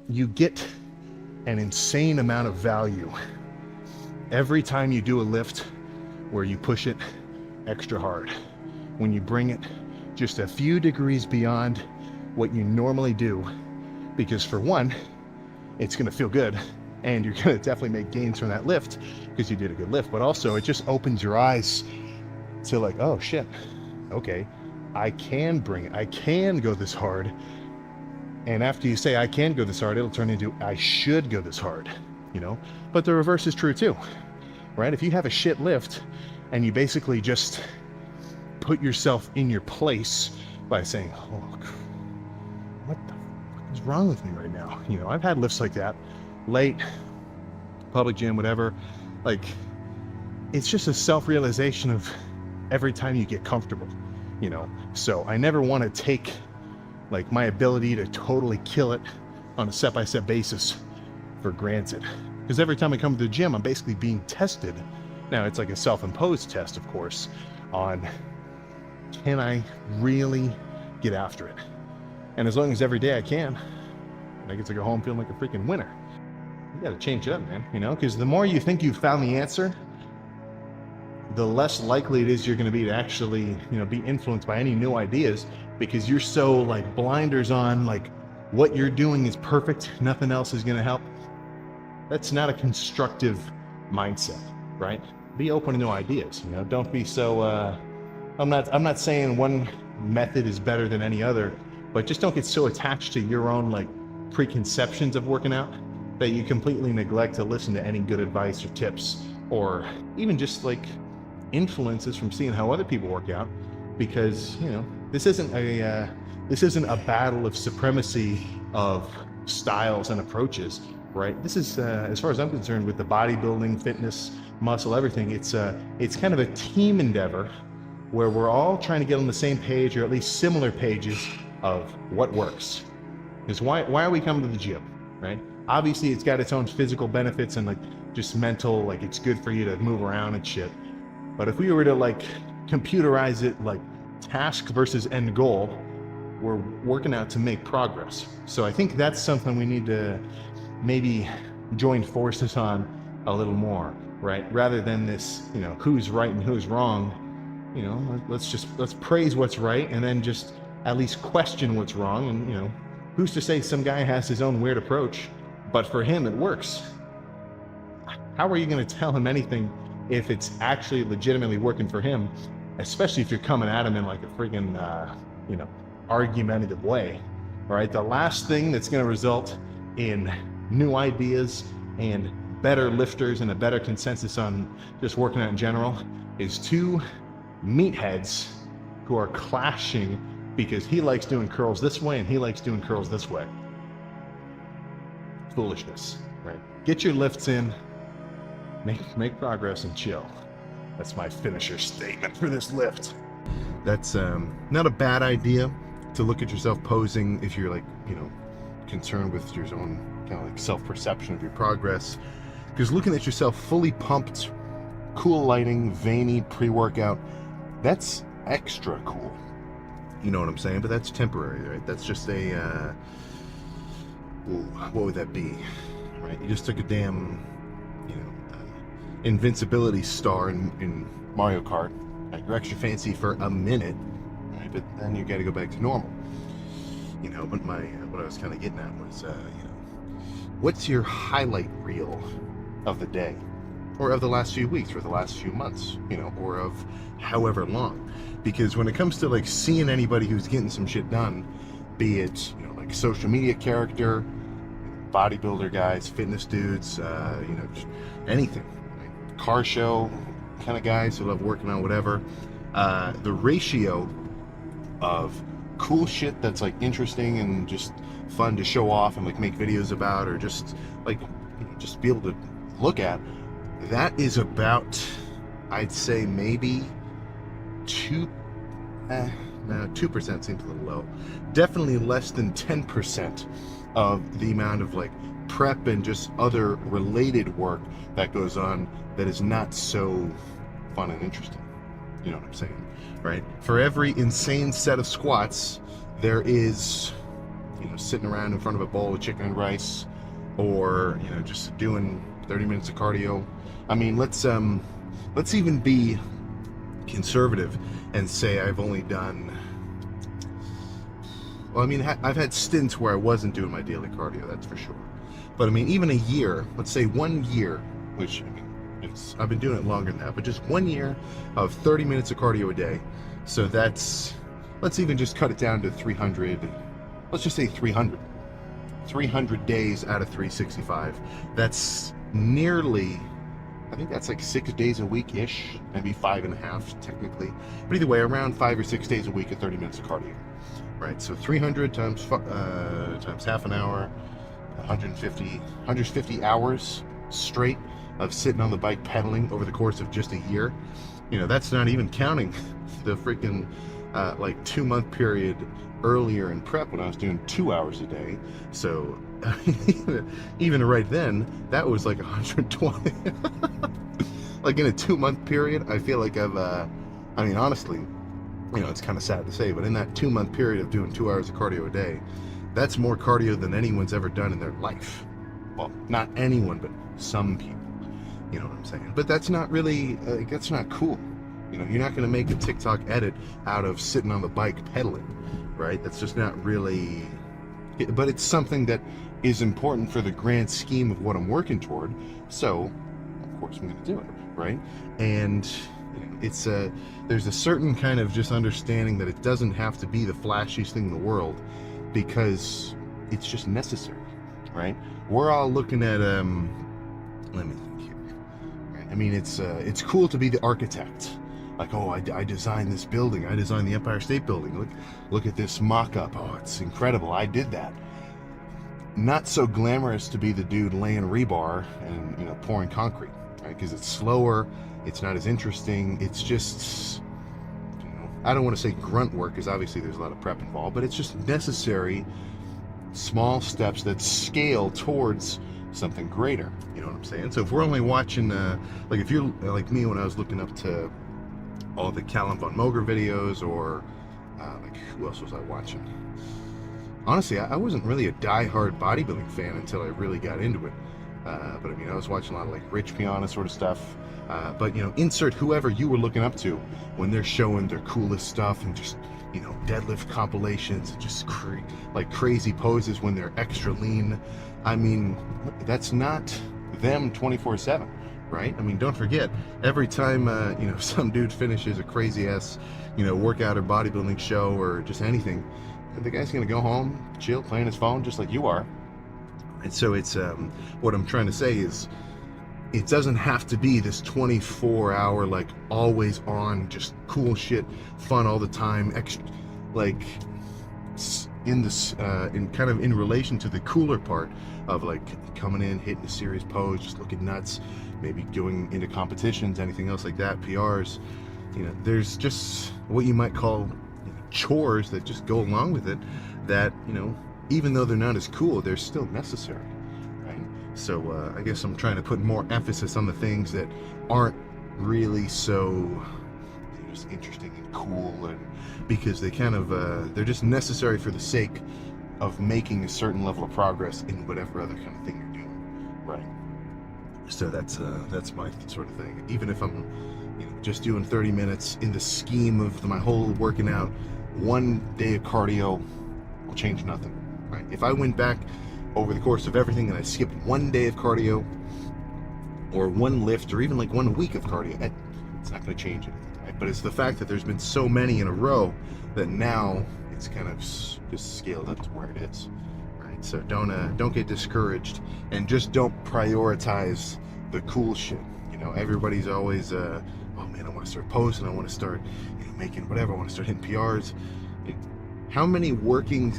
you get an insane amount of value every time you do a lift where you push it extra hard, when you bring it just a few degrees beyond what you normally do, because for one, it's going to feel good and you're going to definitely make gains from that lift because you did a good lift, but also it just opens your eyes to like, oh shit, okay, I can bring it, I can go this hard. And after you say I can go this hard, it'll turn into I should go this hard, you know? But the reverse is true too, right? If you have a shit lift and you basically just put yourself in your place by saying, oh, what the fuck is wrong with me right now? You know, I've had lifts like that, late, public gym, whatever. Like, it's just a self-realization of every time you get comfortable, you know? So I never want to take like my ability to totally kill it on a step-by-step basis for granted. Because every time I come to the gym, I'm basically being tested. Now it's like a self-imposed test, of course, on can I really get after it? And as long as every day I can, I get to go home feeling like a freaking winner. You gotta change it up, man, you know? Because the more you think you've found the answer, the less likely it is you're gonna be to actually, you know, be influenced by any new ideas, because you're so like blinders on, like what you're doing is perfect, nothing else is gonna help. That's not a constructive mindset, right? Be open to new ideas, you know? Don't be so, I'm not saying one method is better than any other, but just don't get so attached to your own like preconceptions of working out that you completely neglect to listen to any good advice or tips, or even just like influences from seeing how other people work out. Because, you know, this isn't a battle of supremacy of styles and approaches, right? This is, as far as I'm concerned, with the bodybuilding, fitness, muscle, everything, it's kind of a team endeavor where we're all trying to get on the same page, or at least similar pages, of what works. Because why are we coming to the gym, right? Obviously it's got its own physical benefits and like just mental, like it's good for you to move around and shit. But if we were to like computerize it, like task versus end goal, we're working out to make progress. So I think that's something we need to maybe join forces on a little more, right? Rather than this, you know, who's right and who's wrong. You know, let's praise what's right and then just at least question what's wrong. And, you know, who's to say some guy has his own weird approach, but for him it works? How are you going to tell him anything if it's actually legitimately working for him, especially if you're coming at him in like a freaking, you know, argumentative way, right? The last thing that's going to result in new ideas and better lifters and a better consensus on just working out in general is two meatheads who are clashing because he likes doing curls this way and he likes doing curls this way. Foolishness, right? Get your lifts in, make progress, and chill. That's my finisher statement for this lift. That's not a bad idea to look at yourself posing if you're like, you know, concerned with your own kind of like self-perception of your progress. Because looking at yourself fully pumped, cool lighting, veiny, pre-workout, that's extra cool. You know what I'm saying? But that's temporary, right? That's just a, what would that be, right? You just took a damn, you know, invincibility star in Mario Kart. Right? You're extra fancy for a minute, right? But then you got to go back to normal. You know, but what I was kind of getting at was, you know, what's your highlight reel of the day, or of the last few weeks, or the last few months, you know, or of however long? Because when it comes to like seeing anybody who's getting some shit done, be it, you know, like social media character, bodybuilder guys, fitness dudes, you know, just anything, like car show kind of guys who love working on whatever, the ratio of cool shit that's like interesting and just fun to show off and like make videos about, or just like, you know, just be able to look at, that is about, I'd say maybe 2% seems a little low. Definitely less than 10% of the amount of like prep and just other related work that goes on that is not so fun and interesting. You know what I'm saying, right? For every insane set of squats, there is sitting around in front of a bowl of chicken and rice, or just doing 30 minutes of cardio. I mean, let's even be conservative and say I've only done, well, I mean, I've had stints where I wasn't doing my daily cardio, that's for sure. But I mean, even a year, let's say 1 year, which, I mean, I've been doing it longer than that, but just 1 year of 30 minutes of cardio a day. So that's, let's even just cut it down to 300. Let's just say 300 days out of 365. That's nearly, I think that's like 6 days a week-ish, maybe 5.5 technically. But either way, around 5 or 6 days a week of 30 minutes of cardio, right? So 300 times half an hour, 150 hours straight of sitting on the bike pedaling over the course of just a year. That's not even counting the freaking like 2-month period earlier in prep when I was doing 2 hours a day. So even right then, that was like 120. Like in a 2-month period, I feel like I've I mean, honestly, it's kind of sad to say, but in that 2-month period of doing 2 hours of cardio a day, that's more cardio than anyone's ever done in their life. Well, not anyone, but some people. You know what I'm saying? But that's not really, that's not cool. You're not going to make a TikTok edit out of sitting on the bike pedaling, right? That's just not really, but it's something that is important for the grand scheme of what I'm working toward. So, of course, I'm going to do it, right? And it's there's a certain kind of just understanding that it doesn't have to be the flashiest thing in the world, because it's just necessary, right? We're all looking at, let me think here. I mean, it's cool to be the architect. Like, oh, I designed this building. I designed the Empire State Building. Look at this mock-up. Oh, it's incredible. I did that. Not so glamorous to be the dude laying rebar and pouring concrete, right? Because it's slower. It's not as interesting. It's just, I don't want to say grunt work, because obviously there's a lot of prep involved, but it's just necessary small steps that scale towards something greater. You know what I'm saying? So if we're only watching, like if you're like me when I was looking up to all the Callum von Moger videos, or like who else was I watching? Honestly, I wasn't really a die-hard bodybuilding fan until I really got into it. But I mean, I was watching a lot of like Rich Piana sort of stuff. But insert whoever you were looking up to when they're showing their coolest stuff, and just deadlift compilations, and just like crazy poses when they're extra lean. I mean, that's not them 24/7, right? I mean, don't forget, every time some dude finishes a crazy ass workout or bodybuilding show or just anything, the guy's gonna go home, chill, playing his phone just like you are. And so it's what I'm trying to say is, it doesn't have to be this 24-hour, like always on, just cool shit, fun all the time, extra, like in this in kind of in relation to the cooler part of like coming in, hitting a serious pose, just looking nuts, maybe going into competitions, anything else like that, PRs. There's just what you might call chores that just go along with it, that even though they're not as cool, they're still necessary, right? So I guess I'm trying to put more emphasis on the things that aren't really so just interesting and cool, and because they kind of they're just necessary for the sake of making a certain level of progress in whatever other kind of thing you're doing, right? So that's my sort of thing. Even if I'm just doing 30 minutes in the scheme of my whole working out, 1 day of cardio will change nothing, right? If I went back over the course of everything and I skipped 1 day of cardio, or 1 lift, or even like 1 week of cardio, it's not going to change anything, right? But it's the fact that there's been so many in a row that now it's kind of just scaled up to where it is, right? So don't get discouraged, and just don't prioritize the cool shit. Everybody's always oh man, I want to start posting, I want to start making whatever, I want to start hitting PRs. How many working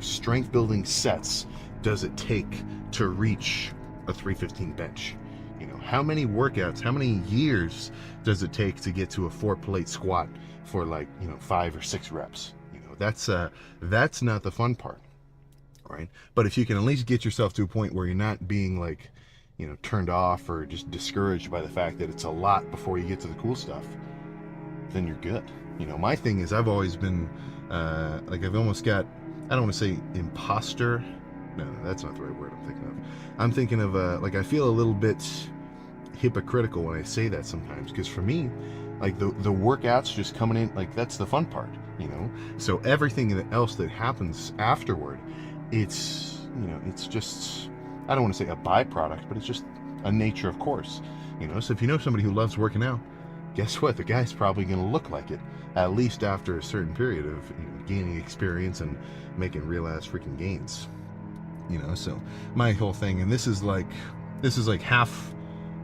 strength building sets does it take to reach a 315 bench? How many workouts, how many years does it take to get to a 4-plate squat for like 5 or 6 reps? That's not the fun part, right? But if you can at least get yourself to a point where you're not being like turned off or just discouraged by the fact that it's a lot before you get to the cool stuff, then you're good. My thing is, I've always been like, I've almost got I don't want to say imposter. No, that's not the right word I'm thinking of. I'm thinking of, like, I feel a little bit hypocritical when I say that sometimes, because for me, like, the workouts just coming in, like, that's the fun part, you know? So everything else that happens afterward, it's, you know, it's just, I don't want to say a byproduct, but it's just a nature of course, you know? So if you know somebody who loves working out, guess what? The guy's probably going to look like it, at least after a certain period of, you know, gaining experience and making real ass freaking gains, you know? So my whole thing, and this is like half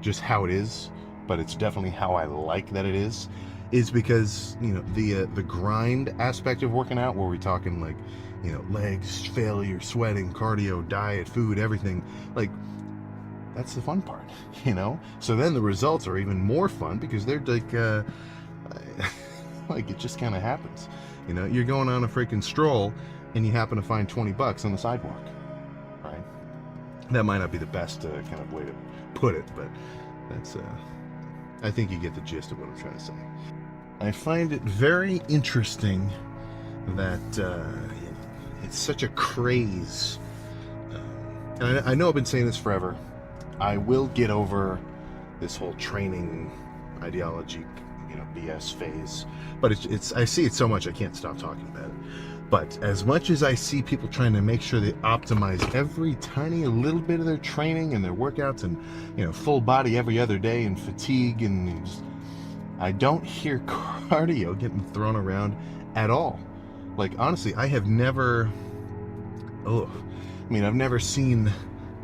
just how it is, but it's definitely how I like that it is because, you know, the grind aspect of working out, where we're talking like, you know, legs, failure, sweating, cardio, diet, food, everything, like, that's the fun part, you know? So then the results are even more fun because they're like, like, it just kind of happens, you know? You're going on a freaking stroll and you happen to find 20 bucks on the sidewalk, right? That might not be the best kind of way to put it, but that's, I think you get the gist of what I'm trying to say. I find it very interesting that, you know, it's such a craze. And I know I've been saying this forever. I will get over this whole training ideology, you know, BS phase, but it's I see it so much I can't stop talking about it. But as much as I see people trying to make sure they optimize every tiny little bit of their training and their workouts, and, you know, full body every other day, and fatigue, and just, I don't hear cardio getting thrown around at all. Like, honestly, I have never, I've never seen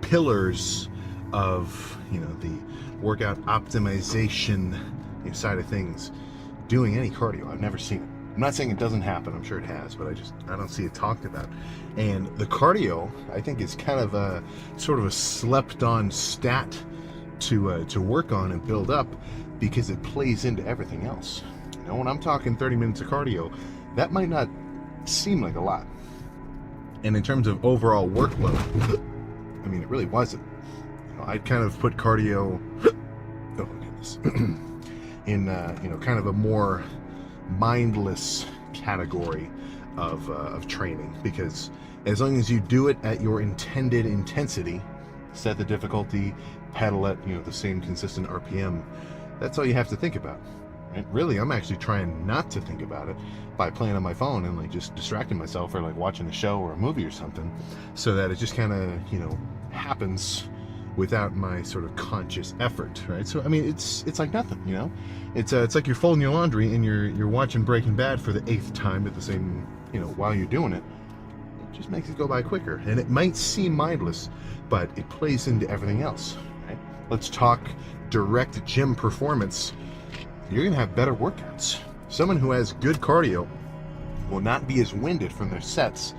pillars of, you know, the workout optimization, you know, side of things doing any cardio. I've never seen it. I'm not saying it doesn't happen, I'm sure it has, but I don't see it talked about. And the cardio, I think, is kind of a sort of a slept on stat to work on and build up, because it plays into everything else. You know, when I'm talking 30 minutes of cardio, that might not seem like a lot. And in terms of overall workload, I mean, it really wasn't. You know, I'd kind of put cardio, oh my goodness, in, you know, kind of a more mindless category of training, because as long as you do it at your intended intensity, set the difficulty, pedal at, you know, the same consistent RPM, that's all you have to think about. Right? Really, I'm actually trying not to think about it by playing on my phone and, like, just distracting myself, or like watching a show or a movie or something, so that it just kind of, you know, happens without my sort of conscious effort, right? So I mean, it's like nothing, you know. It's like you're folding your laundry and you're watching Breaking Bad for the 8th time at the same, you know, while you're doing it. It just makes it go by quicker, and it might seem mindless, but it plays into everything else, right? Let's talk direct gym performance. You're gonna have better workouts. Someone who has good cardio will not be as winded from their sets,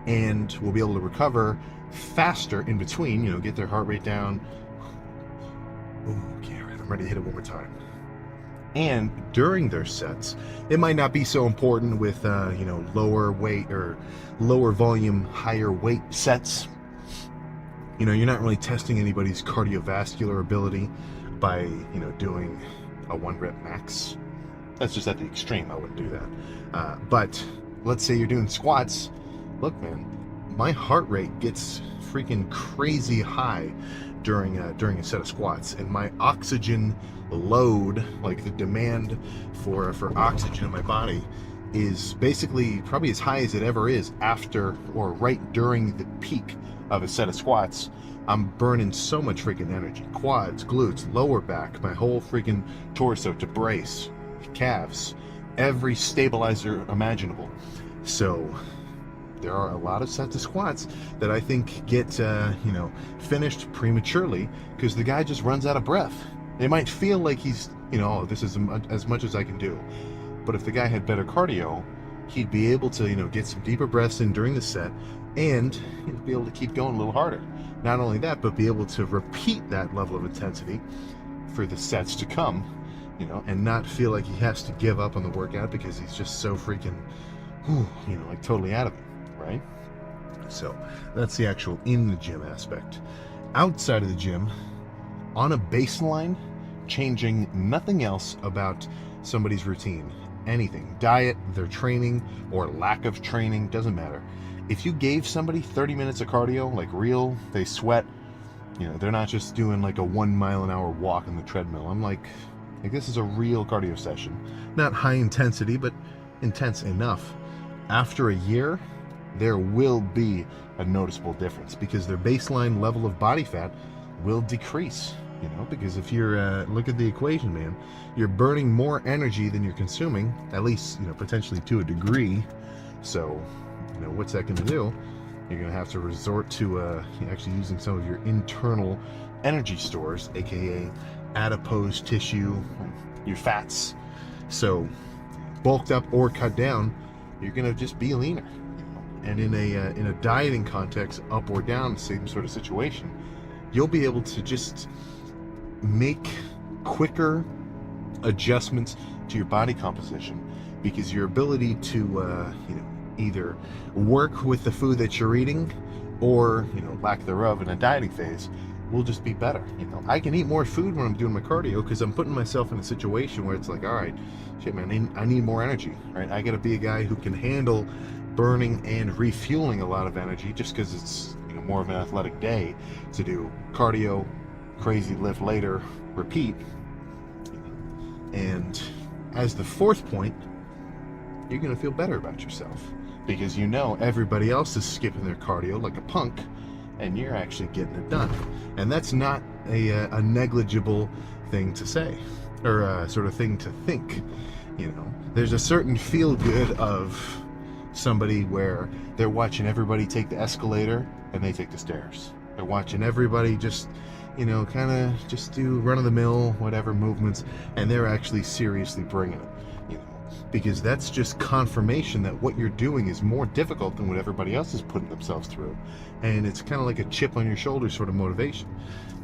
and will be able to recover faster in between, you know, get their heart rate down. Okay, all right, I'm ready to hit it one more time. And during their sets, it might not be so important with, you know, lower weight or lower volume, higher weight sets. You know, you're not really testing anybody's cardiovascular ability by, you know, doing a 1 rep max. That's just at the extreme. I wouldn't do that. But let's say you're doing squats. Look, man, my heart rate gets freaking crazy high during a set of squats, and my oxygen load, like the demand for oxygen in my body, is basically probably as high as it ever is after or right during the peak of a set of squats. I'm burning so much freaking energy. Quads, glutes, lower back, my whole freaking torso to brace, calves, every stabilizer imaginable. So there are a lot of sets of squats that I think get, you know, finished prematurely because the guy just runs out of breath. It might feel like he's, you know, oh, this is as much as I can do. But if the guy had better cardio, he'd be able to, you know, get some deeper breaths in during the set, and he'd be able to keep going a little harder. Not only that, but be able to repeat that level of intensity for the sets to come, you know, and not feel like he has to give up on the workout because he's just so freaking, you know, like totally out of it, right? So that's the actual in the gym aspect. Outside of the gym, on a baseline, changing nothing else about somebody's routine, anything, diet, their training or lack of training, doesn't matter. if you gave somebody 30 minutes of cardio, like real, they sweat, you know, they're not just doing like a 1 mile an hour walk on the treadmill. I'm like this is a real cardio session. Not high intensity, but intense enough. After a year, there will be a noticeable difference because their baseline level of body fat will decrease, you know, because if you're, look at the equation, man, you're burning more energy than you're consuming, at least, you know, potentially to a degree. So, you know, what's that going to do? You're going to have to resort to actually using some of your internal energy stores, aka adipose tissue, your fats. So bulked up or cut down, you're going to just be leaner. And in a dieting context, up or down, same sort of situation, you'll be able to just make quicker adjustments to your body composition because your ability to you know, either work with the food that you're eating or, you know, lack thereof in a dieting phase will just be better. You know, I can eat more food when I'm doing my cardio because I'm putting myself in a situation where it's like, all right, shit, man, I need more energy, right? I got to be a guy who can handle burning and refueling a lot of energy just because it's, you know, more of an athletic day to do cardio, crazy lift later, repeat. And as the fourth point, you're going to feel better about yourself because you know everybody else is skipping their cardio like a punk and you're actually getting it done. And that's not a negligible thing to say or a sort of thing to think. You know, there's a certain feel good of somebody where they're watching everybody take the escalator and they take the stairs. They're watching everybody just, you know, kind of just do run-of-the-mill whatever movements, and they're actually seriously bringing it, you know, because that's just confirmation that what you're doing is more difficult than what everybody else is putting themselves through. And it's kind of like a chip on your shoulder sort of motivation.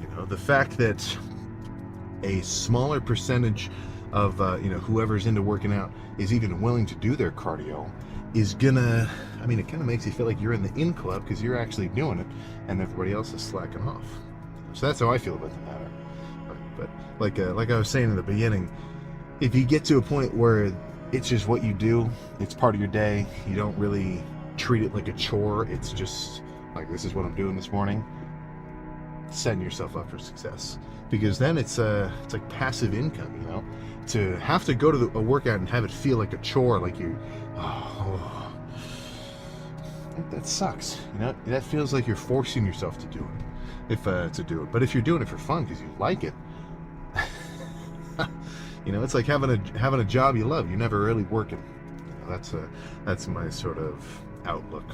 You know, the fact that a smaller percentage of you know, whoever's into working out is even willing to do their cardio is gonna, I mean, it kind of makes you feel like you're in the in club because you're actually doing it and everybody else is slacking off. So that's how I feel about the matter. But like I was saying in the beginning, if you get to a point where it's just what you do, it's part of your day, you don't really treat it like a chore, it's just like, this is what I'm doing this morning, setting yourself up for success. Because then it's like passive income, you know? To have to go to a workout and have it feel like a chore, like you, oh, that sucks, you know? That feels like you're forcing yourself to do it, But if you're doing it for fun because you like it, you know, it's like having a job you love. You're never really working. You know, that's my sort of outlook.